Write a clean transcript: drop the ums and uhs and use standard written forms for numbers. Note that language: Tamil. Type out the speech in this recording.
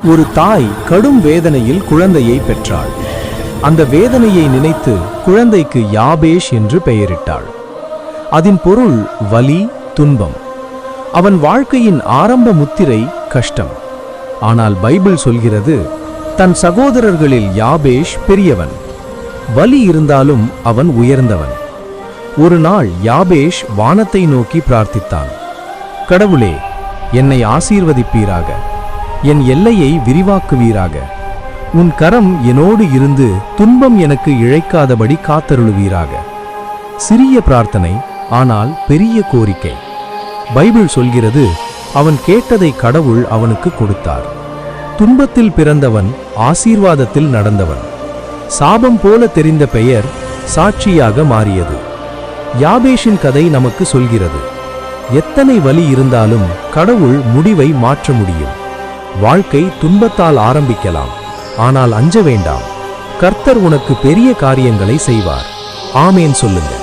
ஒரு தாய் கடும் வேதனையில் குழந்தையை பெற்றாள். அந்த வேதனையை நினைத்து குழந்தைக்கு யாபேஷ் என்று பெயரிட்டாள். அதன் பொருள் வலி, துன்பம். அவன் வாழ்க்கையின் ஆரம்ப முத்திரை கஷ்டம். ஆனால் பைபிள் சொல்கிறது, தன் சகோதரர்களில் யாபேஷ் பெரியவன். வலி இருந்தாலும் அவன் உயர்ந்தவன். ஒரு நாள் யாபேஷ் வானத்தை நோக்கி பிரார்த்தித்தான். கடவுளே, என்னை ஆசீர்வதிப்பீராக, என் எல்லையை விரிவாக்குவீராக. உன் கரம் என்னோடு இருந்து துன்பம் எனக்கு இழைக்காதபடி காத்தருளுவீராக. சிறிய பிரார்த்தனை, ஆனால் பெரிய கோரிக்கை. பைபிள் சொல்கிறது, அவன் கேட்டதை கடவுள் அவனுக்கு கொடுத்தார். துன்பத்தில் பிறந்தவன் ஆசீர்வாதத்தில் நடந்தவன். சாபம் போல தெரிந்த பெயர் சாட்சியாக மாறியது. யாபேஷின் கதை நமக்கு சொல்கிறது, எத்தனை வலி இருந்தாலும் கடவுள் முடிவை மாற்ற முடியும். வாழ்க்கை துன்பத்தால் ஆரம்பிக்கலாம், ஆனால் அஞ்ச வேண்டாம். கர்த்தர் உனக்கு பெரிய காரியங்களை செய்வார். ஆமேன் சொல்லுங்க.